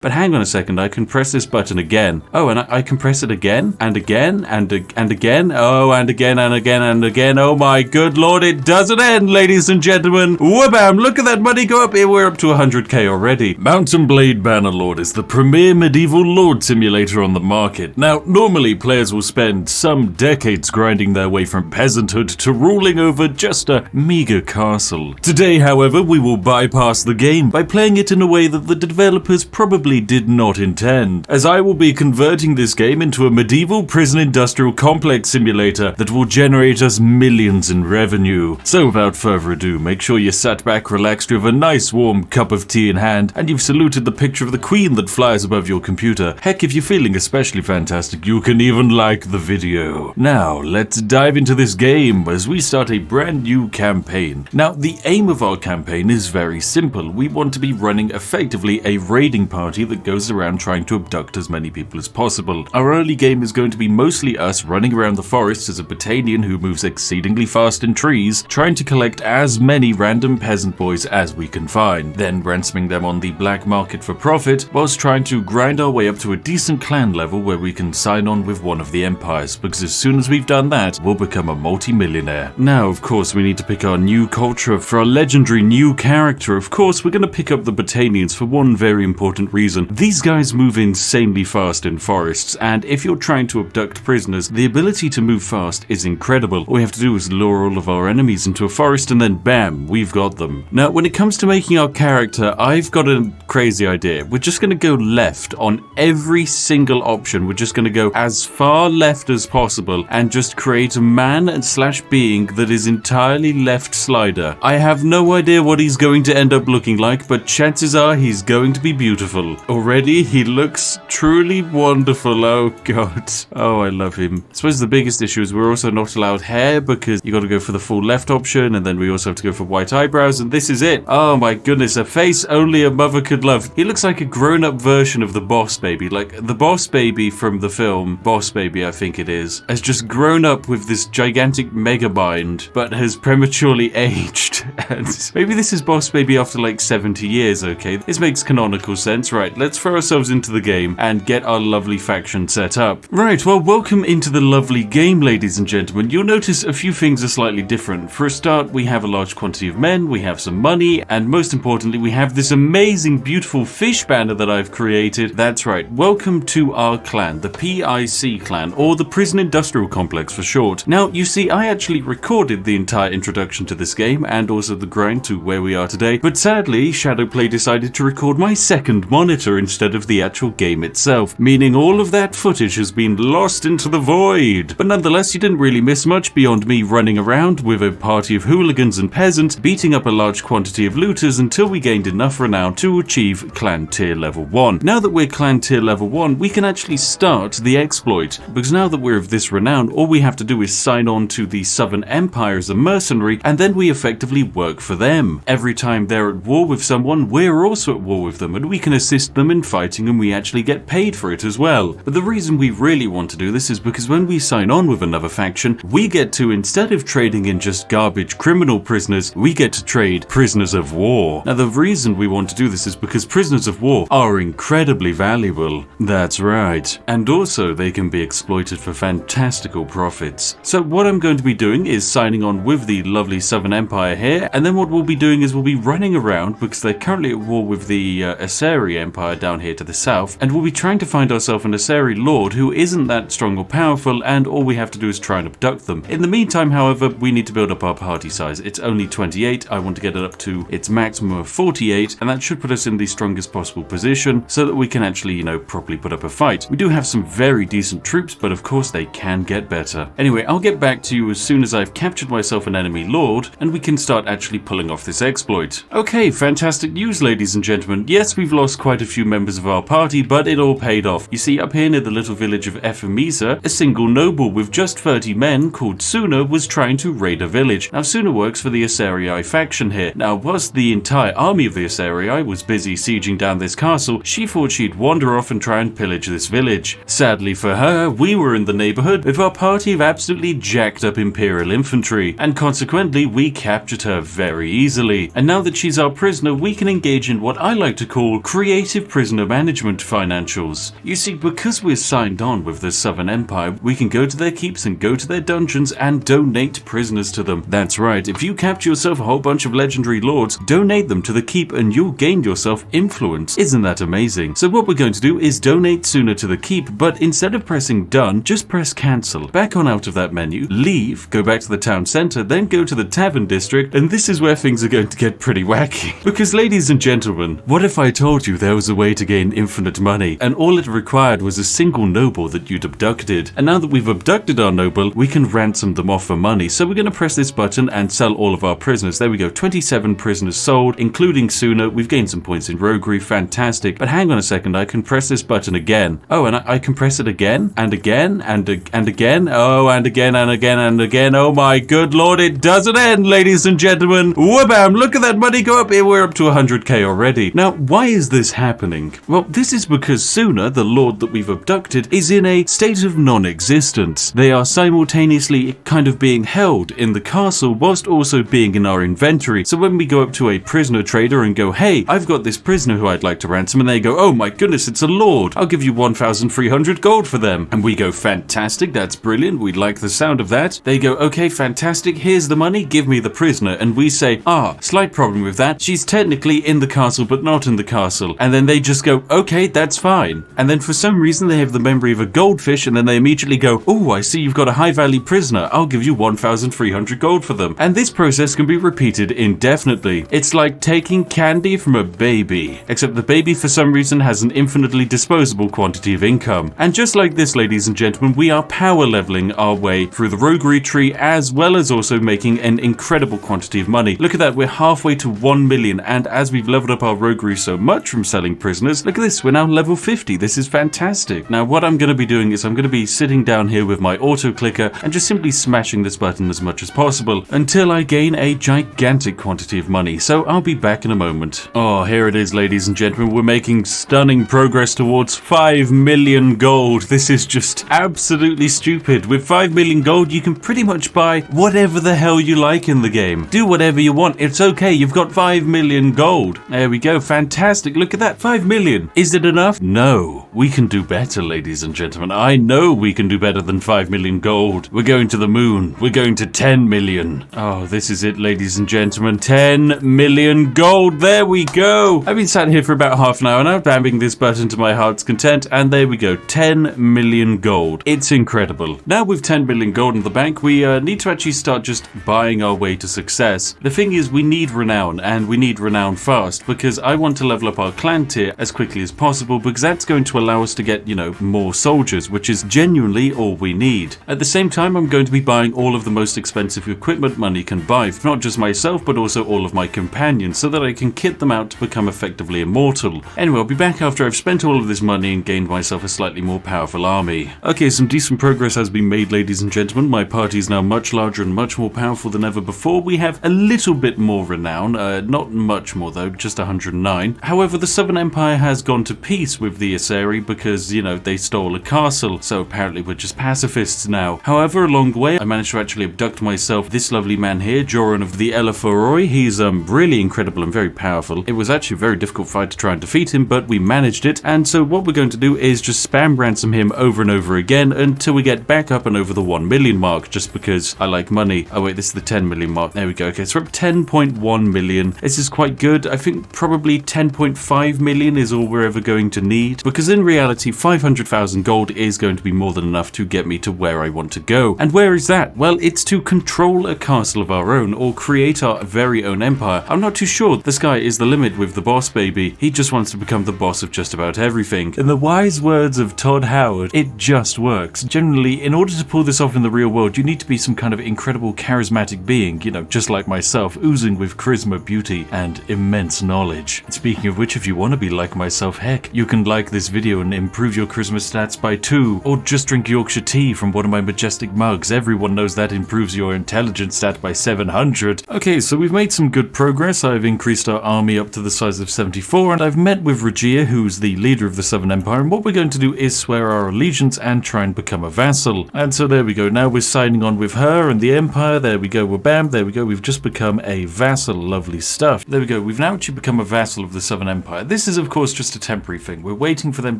But hang on a second, I can press this button again. Oh, and I can press it again, and again, and again. Oh, and again, and again, and again. Oh my good lord, it doesn't end, ladies and gentlemen. Whabam, look at that money go up. Here we're up to 100k already. Mount and Blade Bannerlord is the premier medieval lord simulator on the market. Now, normally players will spend some decades grinding their way from peasanthood to ruling over just a meager castle. Today, however, we will bypass the game by playing it in a way that the developers probably did not intend, as I will be converting this game into a medieval prison industrial complex simulator that will generate us millions in revenue. So without further ado, make sure you're sat back, relaxed, with a nice warm cup of tea in hand, and you've saluted the picture of the queen that flies above your computer. Heck, if you're feeling especially fantastic, you can even like the video. Now, let's dive into this game as we start a brand new campaign. Now, the aim of our campaign is very simple. We want to be running effectively a raiding party that goes around trying to abduct as many people as possible. Our early game is going to be mostly us running around the forests as a Britannian who moves exceedingly fast in trees, trying to collect as many random peasant boys as we can find, then ransoming them on the black market for profit, whilst trying to grind our way up to a decent clan level where we can sign on with one of the empires, because as soon as we've done that, we'll become a multi-millionaire. Now, of course, we need to pick our new culture for our legendary new character. Of course, we're going to pick up the Britannians for one very important reason. These guys move insanely fast in forests, and if you're trying to abduct prisoners, the ability to move fast is incredible. All we have to do is lure all of our enemies into a forest and then bam, we've got them. Now, when it comes to making our character, I've got a crazy idea. We're just going to go left on every single option. We're just going to go as far left as possible and just create a man slash being that is entirely left slider. I have no idea what he's going to end up looking like, but chances are he's going to be beautiful. Already, he looks truly wonderful. Oh god. Oh, I love him. I suppose the biggest issue is we're also not allowed hair because you got to go for the full left option, and then we also have to go for white eyebrows, and this is it. Oh my goodness, a face only a mother could love. He looks like a grown-up version of the Boss Baby. Like, the Boss Baby from the film Boss Baby, I think it is, has just grown up with this gigantic mega mind, but has prematurely aged. And maybe this is Boss Baby after like 70 years, okay? This makes canonical sense. Right, let's throw ourselves into the game and get our lovely faction set up. Right, well, welcome into the lovely game, ladies and gentlemen. You'll notice a few things are slightly different. For a start, we have a large quantity of men, we have some money, and most importantly, we have this amazing, beautiful fish banner that I've created. That's right, welcome to our clan, the PIC clan, or the Prison Industrial Complex for short. Now, you see, I actually recorded the entire introduction to this game and also the grind to where we are today, but sadly, Shadowplay decided to record my second monitor instead of the actual game itself, meaning all of that footage has been lost into the void. But nonetheless, you didn't really miss much beyond me running around with a party of hooligans and peasants, beating up a large quantity of looters until we gained enough renown to achieve clan tier level 1. Now that we're clan tier level 1, we can actually start the exploit, because now that we're of this renown, all we have to do is sign on to the Southern Empire as a mercenary, and then we effectively work for them. Every time they're at war with someone, we're also at war with them, and we can assist them in fighting, and we actually get paid for it as well. But the reason we really want to do this is because when we sign on with another faction, we get to, instead of trading in just garbage criminal prisoners, we get to trade prisoners of war. Now, the reason we want to do this is because prisoners of war are incredibly valuable. That's right. And also, they can be exploited for fantastical profits. So what I'm going to be doing is signing on with the lovely Southern Empire here, and then what we'll be doing is we'll be running around, because they're currently at war with the Assyri Empire down here to the south, and we'll be trying to find ourselves an Assyri lord who isn't that strong or powerful, and all we have to do is try and abduct them. In the meantime, however, we need to build up our party size. It's only 28. I want to get it up to its maximum of 48, and that should put us in the strongest possible position so that we can actually, properly put up a fight. We do have some very decent troops, but of course they can get better. Anyway, I'll get back to you as soon as I've captured myself an enemy lord, and we can start actually pulling off this exploit. Okay, fantastic news, ladies and gentlemen. Yes, we've lost quite a few members of our party, but it all paid off. You see, up here near the little village of Ephemisa, a single noble with just 30 men called Suna was trying to raid a village. Now, Suna works for the Assyri faction here. Now, whilst the entire army of the Assyri was busy sieging down this castle, she thought she'd wander off and try and pillage this village. Sadly for her, we were in the neighborhood with our party of absolutely jacked up Imperial infantry, and consequently, we captured her very easily. And now that she's our prisoner, we can engage in what I like to call creative native prisoner management financials. You see, because we're signed on with the Southern Empire, we can go to their keeps and go to their dungeons and donate prisoners to them. That's right, if you capture yourself a whole bunch of legendary lords, donate them to the keep and you'll gain yourself influence. Isn't that amazing? So what we're going to do is donate sooner to the keep, but instead of pressing done, just press cancel. Back on out of that menu, leave, go back to the town center, then go to the tavern district, and this is where things are going to get pretty wacky. Because ladies and gentlemen, what if I told you there was a way to gain infinite money, and all it required was a single noble that you'd abducted? And now that we've abducted our noble, we can ransom them off for money. So we're going to press this button and sell all of our prisoners. There we go, 27 prisoners sold, including Suna. We've gained some points in roguery, fantastic. But hang on a second, I can press this button again. Oh, and I can press it again, and again, and again. Oh, and again, and again, and again. Oh my good lord, it doesn't end, ladies and gentlemen. Wha-bam, look at that money go up. Here we're up to 100k already. Now, why is this happening? Well, this is because Suna, the lord that we've abducted, is in a state of non-existence. They are simultaneously kind of being held in the castle whilst also being in our inventory. So when we go up to a prisoner trader and go, hey, I've got this prisoner who I'd like to ransom, and they go, oh my goodness, it's a lord. I'll give you 1,300 gold for them. And we go, fantastic, that's brilliant. We'd like the sound of that. They go, okay, fantastic. Here's the money. Give me the prisoner. And we say, slight problem with that. She's technically in the castle, but not in the castle. And then they just go, okay, that's fine. And then for some reason, they have the memory of a goldfish, and then they immediately go, oh, I see you've got a high-value prisoner. I'll give you 1,300 gold for them. And this process can be repeated indefinitely. It's like taking candy from a baby, except the baby for some reason has an infinitely disposable quantity of income. And just like this, ladies and gentlemen, we are power leveling our way through the roguery tree, as well as also making an incredible quantity of money. Look at that, we're halfway to 1 million, and as we've leveled up our roguery so much from selling prisoners, look at this, we're now level 50. This is fantastic. Now what I'm going to be doing is I'm going to be sitting down here with my auto clicker and just simply smashing this button as much as possible until I gain a gigantic quantity of money. So I'll be back in a moment. Oh, here it is, ladies and gentlemen. We're making stunning progress towards 5 million gold. This is just absolutely stupid. With 5 million gold, you can pretty much buy whatever the hell you like in the game. Do whatever you want. It's okay. You've got 5 million gold. There we go. Fantastic. Look at that. 5 million. Is it enough? No. We can do better, ladies and gentlemen. I know we can do better than 5 million gold. We're going to the moon. We're going to 10 million. Oh, this is it, ladies and gentlemen. 10 million gold. There we go. I've been sat here for about half an hour now, bamming this button to my heart's content, and there we go. 10 million gold. It's incredible. Now with 10 million gold in the bank, we need to actually start just buying our way to success. The thing is, we need renown, and we need renown fast, because I want to level up our clan tier as quickly as possible, because that's going to allow us to get, more soldiers, which is genuinely all we need. At the same time, I'm going to be buying all of the most expensive equipment money can buy, not just myself, but also all of my companions, so that I can kit them out to become effectively immortal. Anyway, I'll be back after I've spent all of this money and gained myself a slightly more powerful army. Okay, some decent progress has been made, ladies and gentlemen. My party is now much larger and much more powerful than ever before. We have a little bit more renown, not much more though, just 109. However, the Southern Empire has gone to peace with the Asari because, they stole a castle, so apparently we're just pacifists now. However, along the way, I managed to actually abduct myself this lovely man here, Joran of the Elaforoi. He's really incredible and very powerful. It was actually a very difficult fight to try and defeat him, but we managed it. And so what we're going to do is just spam ransom him over and over again until we get back up and over the 1 million mark, just because I like money. Oh wait, this is the 10 million mark. There we go. Okay, so we're up 10.1 million. This is quite good. I think probably 10.5 million is all we're ever going to need, because in reality 500,000 gold is going to be more than enough to get me to where I want to go. And where is that? Well, it's to control a castle of our own or create our very own empire. I'm not too sure. The sky is the limit with the boss baby. He just wants to become the boss of just about everything. In the wise words of Todd Howard, it just works. Generally, in order to pull this off in the real world, you need to be some kind of incredible charismatic being, just like myself, oozing with charisma, beauty, and immense knowledge. Speaking of which, if you want to be like myself, heck, you can like this video video and improve your charisma stats by 2, or just drink Yorkshire tea from one of my majestic mugs. Everyone knows that improves your intelligence stat by 700. Okay, so we've made some good progress. I've increased our army up to the size of 74, and I've met with Regia, who's the leader of the Southern Empire, and what we're going to do is swear our allegiance and try and become a vassal. And so there we go. Now we're signing on with her and the Empire. There we go. We're bam. There we go. We've just become a vassal. Lovely stuff. There we go. We've now actually become a vassal of the Southern Empire. This is, of course, just a temporary thing. We're waiting for them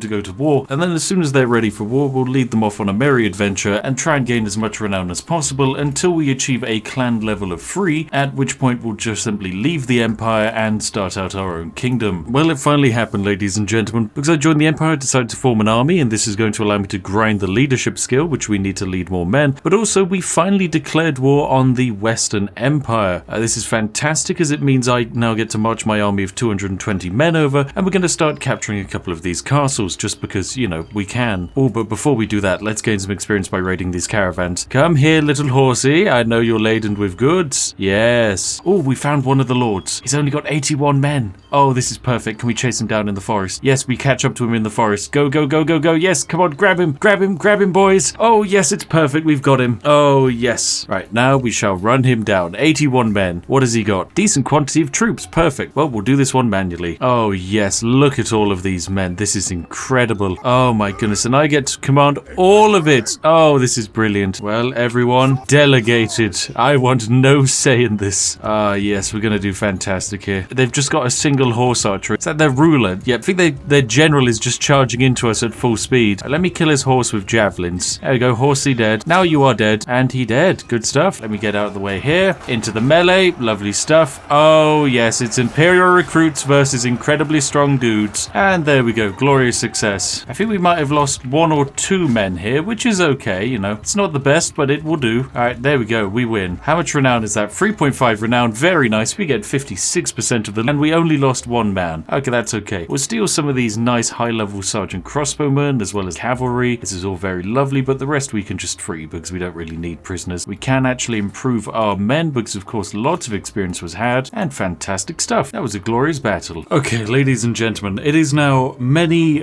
to go to war, and then as soon as they're ready for war, we'll lead them off on a merry adventure and try and gain as much renown as possible until we achieve a clan level of 3, at which point we'll just simply leave the Empire and start out our own kingdom. Well, it finally happened, ladies and gentlemen. Because I joined the Empire, I decided to form an army, and this is going to allow me to grind the leadership skill, which we need to lead more men. But also, we finally declared war on the Western Empire. This is fantastic, as it means I now get to march my army of 220 men over, and we're going to start capturing a couple of these castles, just because, you know, we can. Oh, but before we do that, let's gain some experience by raiding these caravans. Come here, little horsey. I know you're laden with goods. Yes. Oh, we found one of the lords. He's only got 81 men. Oh, this is perfect. Can we chase him down in the forest? Yes, we catch up to him in the forest. Go, go, go, go, go. Yes, come on, grab him. Grab him, grab him, boys. Oh, yes, it's perfect. We've got him. Oh, yes. Right, now we shall run him down. 81 men. What has he got? Decent quantity of troops. Perfect. Well, we'll do this one manually. Oh, yes. Look at all of these men. This is incredible. Oh, my goodness. And I get to command all of it. Oh, this is brilliant. Well, everyone, delegated. I want no say in this. Yes, we're going to do fantastic here. They've just got a single horse archer. Is that their ruler? Yeah, I think their general is just charging into us at full speed. Let me kill his horse with javelins. There we go. Horsey dead. Now you are dead. And he dead. Good stuff. Let me get out of the way here. Into the melee. Lovely stuff. Oh, yes. It's Imperial recruits versus incredibly strong dudes. And there we go. Glorious success. I think we might have lost 1 or 2 men here, which is okay, you know. It's not the best, but it will do. All right, there we go. We win. How much renown is that? 3.5 renown. Very nice. We get 56% of the land. We only lost 1 man. Okay, that's okay. We'll steal some of these nice high-level sergeant crossbowmen as well as cavalry. This is all very lovely, but the rest we can just free because we don't really need prisoners. We can actually improve our men because, of course, lots of experience was had and fantastic stuff. That was a glorious battle. Okay, ladies and gentlemen, it is now many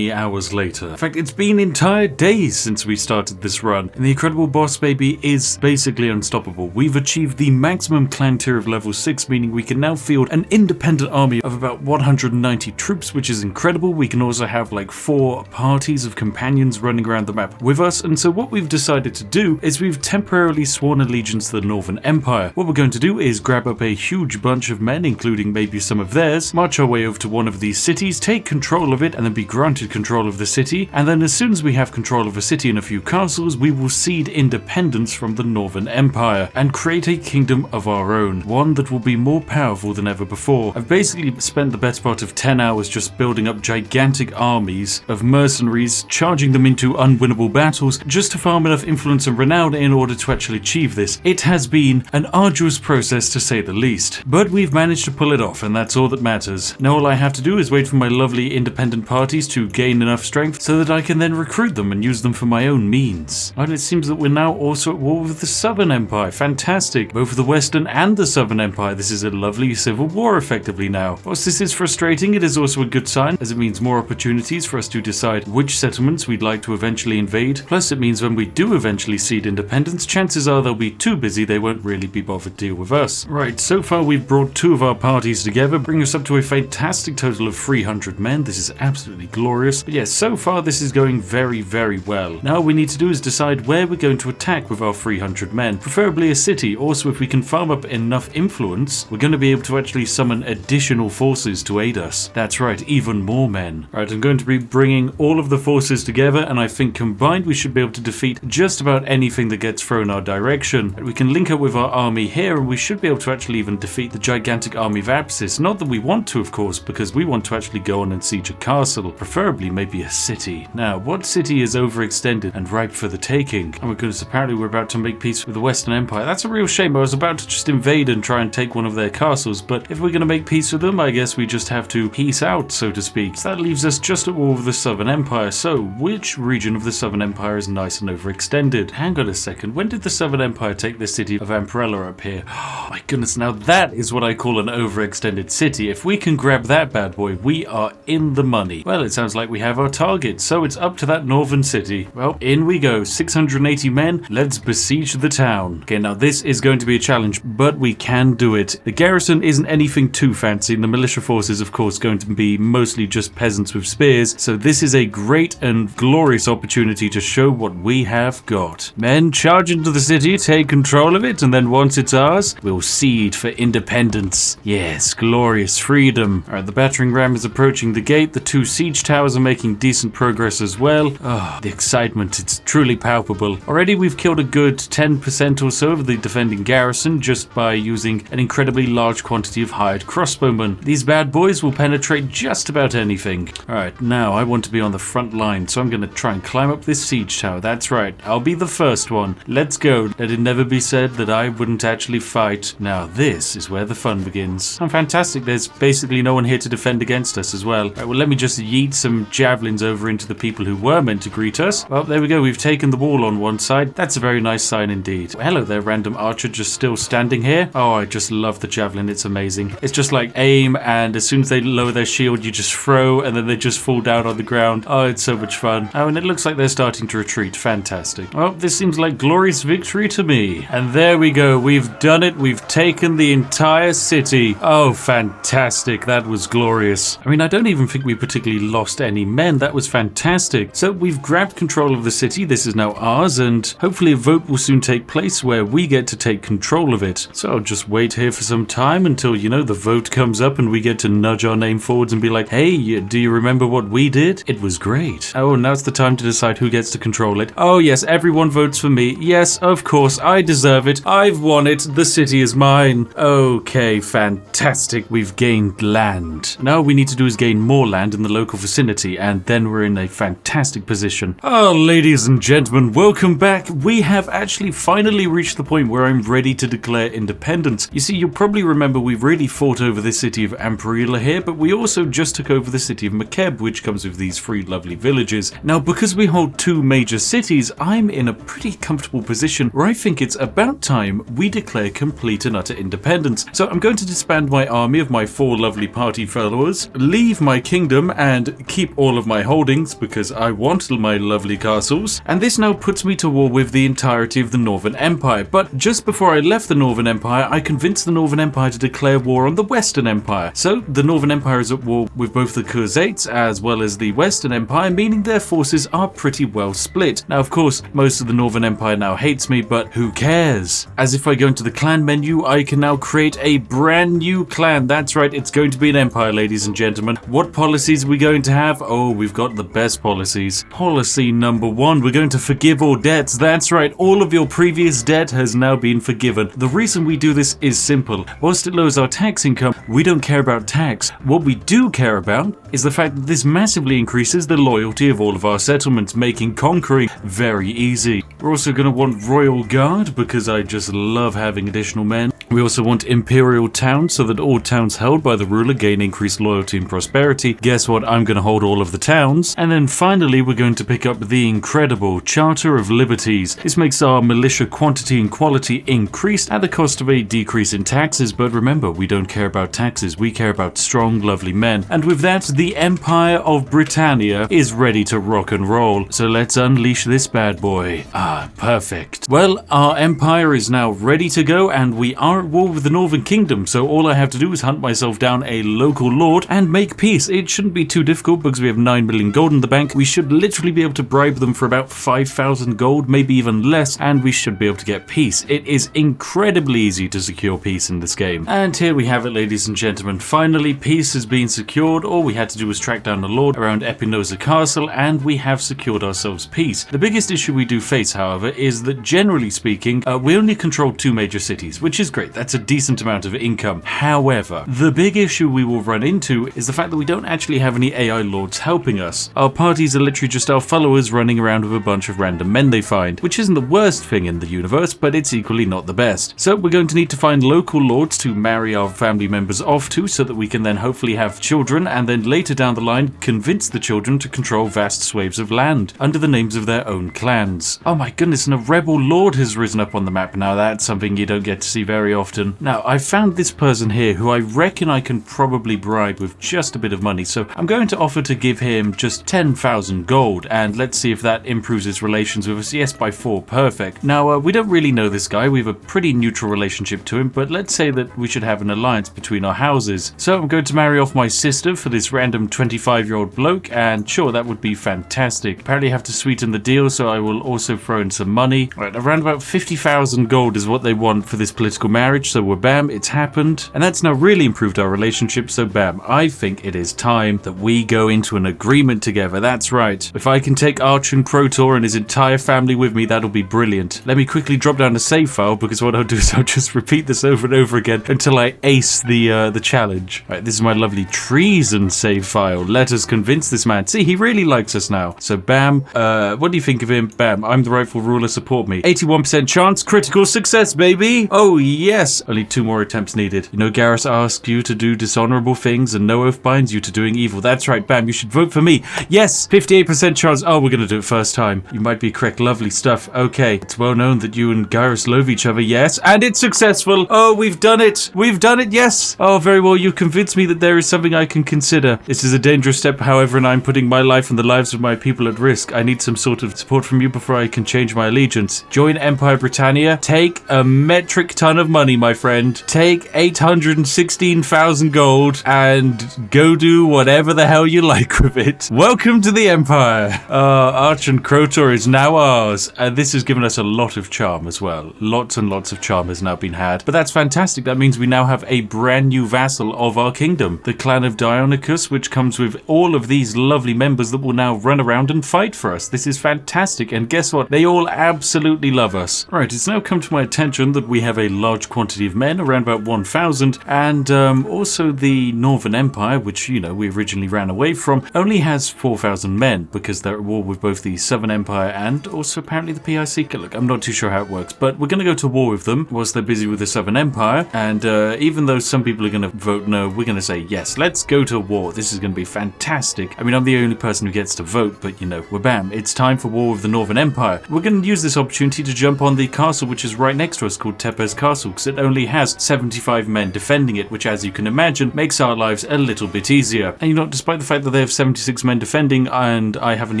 hours later. In fact, it's been entire days since we started this run, and the incredible boss baby is basically unstoppable. We've achieved the maximum clan tier of level 6, meaning we can now field an independent army of about 190 troops, which is incredible. We can also have like 4 parties of companions running around the map with us, and so what we've decided to do is we've temporarily sworn allegiance to the Northern Empire. What we're going to do is grab up a huge bunch of men, including maybe some of theirs, march our way over to one of these cities, take control of it, and then be granted control of the city, and then as soon as we have control of a city and a few castles, we will cede independence from the Northern Empire and create a kingdom of our own, one that will be more powerful than ever before. I've basically spent the better part of 10 hours just building up gigantic armies of mercenaries, charging them into unwinnable battles just to farm enough influence and renown in order to actually achieve this. It has been an arduous process to say the least, but we've managed to pull it off, and that's all that matters. Now all I have to do is wait for my lovely independent parties to gain enough strength so that I can then recruit them and use them for my own means. And it seems that we're now also at war with the Southern Empire. Fantastic. Both the Western and the Southern Empire. This is a lovely civil war effectively now. Whilst this is frustrating, it is also a good sign, as it means more opportunities for us to decide which settlements we'd like to eventually invade. Plus it means when we do eventually cede independence, chances are they'll be too busy, they won't really be bothered to deal with us. Right, so far we've brought 2 of our parties together, bringing us up to a fantastic total of 300 men. This is absolutely glorious. But yes, so far this is going very well. Now all we need to do is decide where we're going to attack with our 300 men, preferably a city. Also, if we can farm up enough influence, we're going to be able to actually summon additional forces to aid us. That's right, even more men. Right, I'm going to be bringing all of the forces together, and I think combined we should be able to defeat just about anything that gets thrown our direction. We can link up with our army here, and we should be able to actually even defeat the gigantic army of Apsis. Not that we want to, of course, because we want to actually go on and siege a castle, preferably maybe a city. Now, what city is overextended and ripe for the taking? Oh my goodness, apparently we're about to make peace with the Western Empire. That's a real shame. I was about to just invade and try and take one of their castles, but if we're going to make peace with them, I guess we just have to peace out, so to speak. So that leaves us just at war with the Southern Empire. So, which region of the Southern Empire is nice and overextended? Hang on a second. When did the Southern Empire take the city of Amperella up here? Oh my goodness, now that is what I call an overextended city. If we can grab that bad boy, we are in the money. money. Well, it sounds like we have our target, so it's up to that northern city. Well, in we go. 680 men. Let's besiege the town. Okay, now this is going to be a challenge, but we can do it. The garrison isn't anything too fancy, and the militia force is, of course, going to be mostly just peasants with spears, so this is a great and glorious opportunity to show what we have got. Men, charge into the city, take control of it, and then once it's ours, we'll cede for independence. Yes, glorious freedom. Alright, the battering ram is approaching the gate. The 2 siege towers are making decent progress as well. Oh, the excitement, it's truly palpable. Already we've killed a good 10% or so of the defending garrison just by using an incredibly large quantity of hired crossbowmen. These bad boys will penetrate just about anything. Alright, now I want to be on the front line, so I'm going to try and climb up this siege tower. That's right, I'll be the first one. Let's go. Let it never be said that I wouldn't actually fight. Now this is where the fun begins. I'm fantastic. There's basically no one here to defend against us as well. Right, well, let me just yeet some javelins over into the people who were meant to greet us. Well, there we go. We've taken the wall on one side. That's a very nice sign indeed. Well, hello there, random archer just still standing here. Oh, I just love the javelin. It's amazing. It's just like aim, and as soon as they lower their shield, you just throw, and then they just fall down on the ground. Oh, it's so much fun. Oh, and it looks like they're starting to retreat. Fantastic. Well, this seems like glorious victory to me. And there we go. We've done it. We've taken the entire city. Oh, fantastic. That was glorious. I mean, I don't even think we particularly lost any men. That was fantastic. So we've grabbed control of the city. This is now ours, and hopefully a vote will soon take place where we get to take control of it. So I'll just wait here for some time until, you know, the vote comes up and we get to nudge our name forwards and be like, hey, do you remember what we did? It was great. Oh, now it's the time to decide who gets to control it. Oh, yes, everyone votes for me. Yes, of course, I deserve it. I've won it. The city is mine. Okay, fantastic. We've gained land. Now all we need to do is gain more land in the local vicinity, and then we're in a fantastic position. Oh, ladies and gentlemen, welcome back. We have actually finally reached the point where I'm ready to declare independence. You see, you'll probably remember we really fought over the city of Amperila here, but we also just took over the city of Mekeb, which comes with these 3 lovely villages. Now, because we hold 2 major cities, I'm in a pretty comfortable position where I think it's about time we declare complete and utter independence. So I'm going to disband my army of my 4 lovely party followers, leave my kingdom, and keep all of my holdings because I want my lovely castles. And this now puts me to war with the entirety of the Northern Empire. But just before I left the Northern Empire, I convinced the Northern Empire to declare war on the Western Empire. So the Northern Empire is at war with both the Khuzaits as well as the Western Empire, meaning their forces are pretty well split. Now, of course, most of the Northern Empire now hates me, but who cares? As if I go into the clan menu, I can now create a brand new clan. That's right, it's going to be an empire, ladies and gentlemen. What policies are we going to have? Oh, we've got the best policies. Policy number 1, we're going to forgive all debts. That's right, all of your previous debt has now been forgiven. The reason we do this is simple. Whilst it lowers our tax income, we don't care about tax. What we do care about is the fact that this massively increases the loyalty of all of our settlements, making conquering very easy. We're also going to want Royal Guard because I just love having additional men. We also want Imperial Towns so that all towns held by the ruler gain increased loyalty and prosperity. Guess what? I'm going to hold all of the towns. And then finally, we're going to pick up the incredible Charter of Liberties. This makes our militia quantity and quality increased at the cost of a decrease in taxes. But remember, we don't care about taxes. We care about strong, lovely men. And with that, the Empire of Britannia is ready to rock and roll. So let's unleash this bad boy. Ah, perfect. Well, our empire is now ready to go, and we are at war with the Northern Kingdom, so all I have to do is hunt myself down a local lord and make peace. It shouldn't be too difficult because we have 9 million gold in the bank. We should literally be able to bribe them for about 5,000 gold, maybe even less, and we should be able to get peace. It is incredibly easy to secure peace in this game. And here we have it, ladies and gentlemen. Finally, peace has been secured. All we had to do was track down the lord around Epinosa Castle, and we have secured ourselves peace. The biggest issue we do face, however, is that generally speaking, we only control 2 major cities, which is great. That's a decent amount of income. However, the big issue we will run into is the fact that we don't actually have any AI lords helping us. Our parties are literally just our followers running around with a bunch of random men they find, which isn't the worst thing in the universe, but it's equally not the best. So we're going to need to find local lords to marry our family members off to so that we can then hopefully have children, and then later down the line convince the children to control vast swathes of land under the names of their own clans. Oh my goodness, and a rebel lord has risen up on the map now. That's something you don't get to see very often. Now, I found this person here who I reckon I can probably bribe with just a bit of money, so I'm going to offer to give him just 10,000 gold, and let's see if that improves his relations with us. Yes, by 4. Perfect. Now, we don't really know this guy. We have a pretty neutral relationship to him, but let's say that we should have an alliance between our houses. So I'm going to marry off my sister for this random 25-year-old bloke, and sure, that would be fantastic. Apparently I have to sweeten the deal, so I will also throw in some money. Right, around about 50,000 gold is what they want for this political marriage, so we're bam, it's happened. And that's now really improved our relationship, so bam, I think it is time that we go into an agreement together. That's right. If I can take Arch and Crotor and his entire family with me, that'll be brilliant. Let me quickly drop down a save file, because what I'll do is I'll just repeat this over and over again until I ace the challenge. Right, this is my lovely treason save file. Let us convince this man. See, he really likes us now. So bam, what do you think of him? Bam, I'm the rightful ruler, support me. 81% chance, critical success, baby. Oh yes, only 2 more attempts needed. You know, Garrus asked you to do dishonorable things and no oath binds you to doing evil. That's right, bam, you should vote for me. Yes, 58% chance. Oh, we're gonna do it first time. You might be correct, lovely stuff. Okay, it's well known that you and Garrus love each other, yes, and it's successful. Oh, we've done it. We've done it, yes. Oh, very well, you convinced me that there is something I can consider. This is a dangerous step, however, and I'm putting my life and the lives of my people at risk. I need some sort of support from you before I can change my allegiance. Join Empire Britannia. Take a metric ton of money, my friend. Take 816,000 gold and go do whatever the hell you like with it. Welcome to the Empire. Arch and Crotor is now ours. This has given us a lot of charm as well. Lots and lots of charm has now been had. But that's fantastic. That means we now have a brand new vassal of our kingdom. The clan of Dionicus, which comes with all of these lovely members that will now run around and fight for us. This is fantastic. And guess what? They all absolutely love us. Right, it's now come to my attention that we have a large quantity of men, around about 1,000, and also the Northern Empire, which, you know, we originally ran away from, only has 4,000 men because they're at war with both the Southern Empire and also apparently the PIC. Look, I'm not too sure how it works, but we're going to go to war with them whilst they're busy with the Southern Empire, and even though some people are going to vote no, we're going to say yes, let's go to war. This is going to be fantastic. I mean, I'm the only person who gets to vote, but you know, we're bam, it's time for war with the Northern Empire. We're going to use this opportunity to jump on the castle which is right next to us called Tepes Castle, because it only has 75 men defending it, which, as you can imagine, makes our lives a little bit easier. And you know, despite the fact that they have 76 men defending and I haven't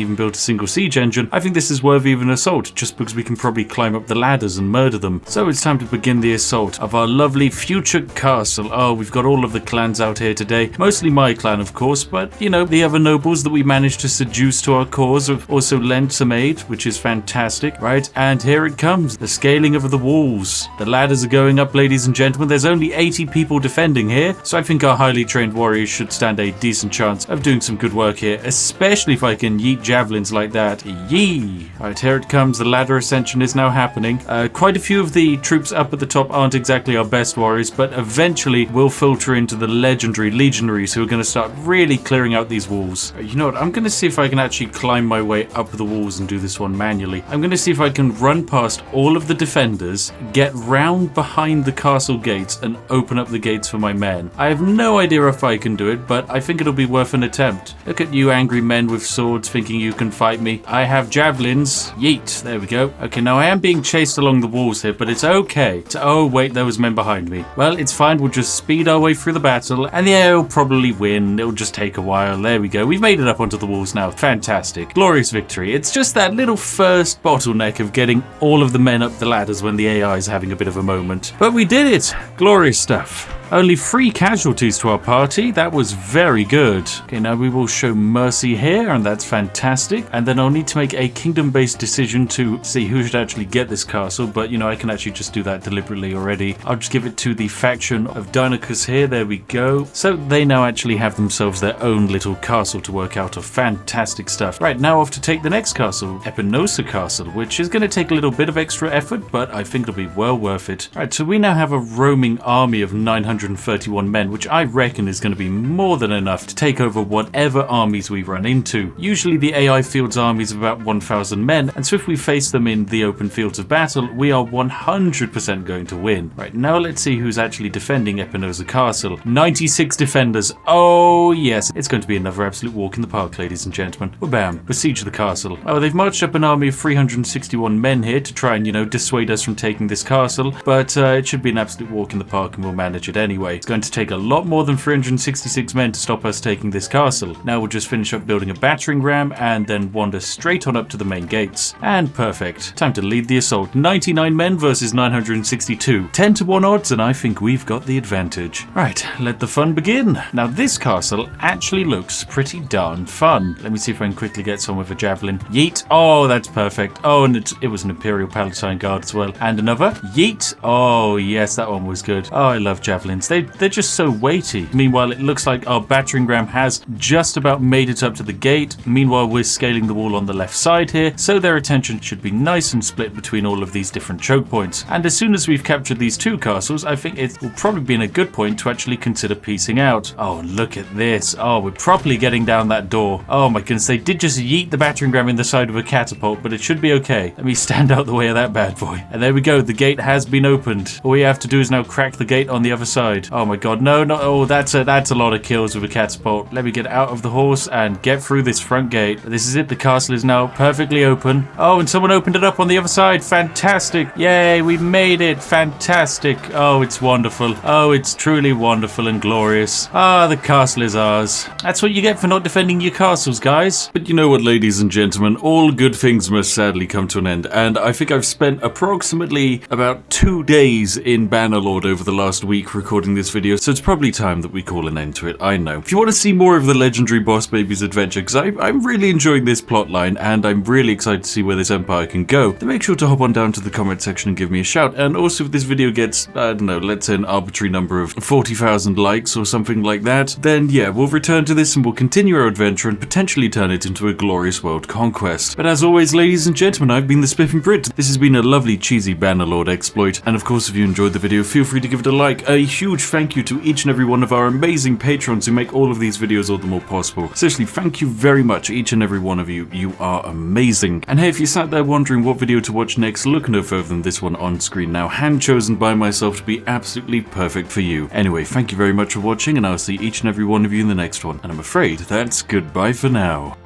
even built a single siege engine, I think this is worthy of an assault, just because we can probably climb up the ladders and murder them. So it's time to begin the assault of our lovely future castle. Oh, we've got all of the clans out here today, mostly my clan, of course, but you know, the other nobles that we managed to seduce to our cause have also lent some aid, which is fantastic, right? And here it comes, the scaling of the walls. The ladders are going up, ladies and gentlemen. There's only 80 people defending here, so I think our highly trained warriors should stand a decent chance of doing some good work here, especially if I can yeet javelins like that. Yee! Alright, here it comes. The ladder ascension is now happening. Quite a few of the troops up at the top aren't exactly our best warriors, but eventually we'll filter into the legendary legionaries who are going to start really clearing out these walls. You know what? I'm going to see if I can actually climb my way up the walls and do this one manually. I'm going to see if I can run past all of the defenders, get round behind the castle gates and open up the gates for my men. I have no idea if I can do it, but I think it'll be worth an attempt. Look at you angry men with swords thinking you can fight me. I have javelins. Yeet. There we go. Okay, now I am being chased along the walls here, but it's okay. Oh, wait, there was men behind me. Well, it's fine. We'll just speed our way through the battle, and yeah, we'll probably win. It'll just take a while. There we go. We've made it up onto the walls now. Fantastic. Glorious victory. It's just that little first bottleneck of getting all of the men up the ladders when the AI is having a bit of a moment. But we did it. Glorious stuff. Only 3 casualties to our party. That was very good. Okay, now we will show mercy here, and that's fantastic. And then I'll need to make a kingdom-based decision to see who should actually get this castle, but you know, I can actually just do that deliberately already. I'll just give it to the faction of Dionicus here. There we go. So they now actually have themselves their own little castle to work out of. Fantastic stuff. Right, now off to take the next castle, Epinosa Castle, which is going to take a little bit of extra effort, but I think it'll be well worth it. All right, so we now have a roaming army of 900 431 men, which I reckon is going to be more than enough to take over whatever armies we run into. Usually the AI fields armies of about 1,000 men, and so if we face them in the open fields of battle, we are 100% going to win. Right, now let's see who's actually defending Epinosa Castle. 96 defenders. Oh yes, it's going to be another absolute walk in the park, ladies and gentlemen. Bam, besiege the castle. Oh, they've marched up an army of 361 men here to try and, you know, dissuade us from taking this castle, but it should be an absolute walk in the park and we'll manage it anyway. It's going to take a lot more than 366 men to stop us taking this castle. Now we'll just finish up building a battering ram and then wander straight on up to the main gates. And perfect. Time to lead the assault. 99 men versus 962. 10 to 1 odds, and I think we've got the advantage. Right, let the fun begin. Now this castle actually looks pretty darn fun. Let me see if I can quickly get some with a javelin. Yeet. Oh, that's perfect. Oh, and it was an Imperial Palatine Guard as well. And another. Yeet. Oh, yes, that one was good. Oh, I love javelins. They're just so weighty. Meanwhile, it looks like our battering ram has just about made it up to the gate. Meanwhile, we're scaling the wall on the left side here, so their attention should be nice and split between all of these different choke points. And as soon as we've captured these two castles, I think it will probably be in a good point to actually consider piecing out. Oh, look at this. Oh, we're properly getting down that door. Oh my goodness, they did just yeet the battering ram in the side of a catapult, but it should be okay. Let me stand out the way of that bad boy. And there we go, the gate has been opened. All we have to do is now crack the gate on the other side. Oh my god, no, oh, that's a lot of kills with a catapult. Let me get out of the horse and get through this front gate. This is it, the castle is now perfectly open. Oh, and someone opened it up on the other side. Fantastic. Yay, we made it. Fantastic. Oh, it's wonderful. Oh, it's truly wonderful and glorious. Ah, the castle is ours. That's what you get for not defending your castles, guys. But you know what, ladies and gentlemen, all good things must sadly come to an end, and I think I've spent approximately about 2 days in Bannerlord over the last week recording this video, so it's probably time that we call an end to it, I know. If you want to see more of the legendary Boss Baby's adventure, because I'm really enjoying this plotline, and I'm really excited to see where this empire can go, then make sure to hop on down to the comment section and give me a shout. And also, if this video gets, I don't know, let's say an arbitrary number of 40,000 likes or something like that, then yeah, we'll return to this and we'll continue our adventure and potentially turn it into a glorious world conquest. But as always, ladies and gentlemen, I've been the Spiffing Brit. This has been a lovely cheesy Bannerlord exploit, and of course, if you enjoyed the video, feel free to give it a like. A huge thank you to each and every one of our amazing patrons who make all of these videos all the more possible. Seriously, thank you very much, each and every one of you. You are amazing. And hey, if you sat there wondering what video to watch next, look no further than this one on screen now, hand chosen by myself to be absolutely perfect for you. Anyway, thank you very much for watching, and I'll see each and every one of you in the next one. And I'm afraid that's goodbye for now.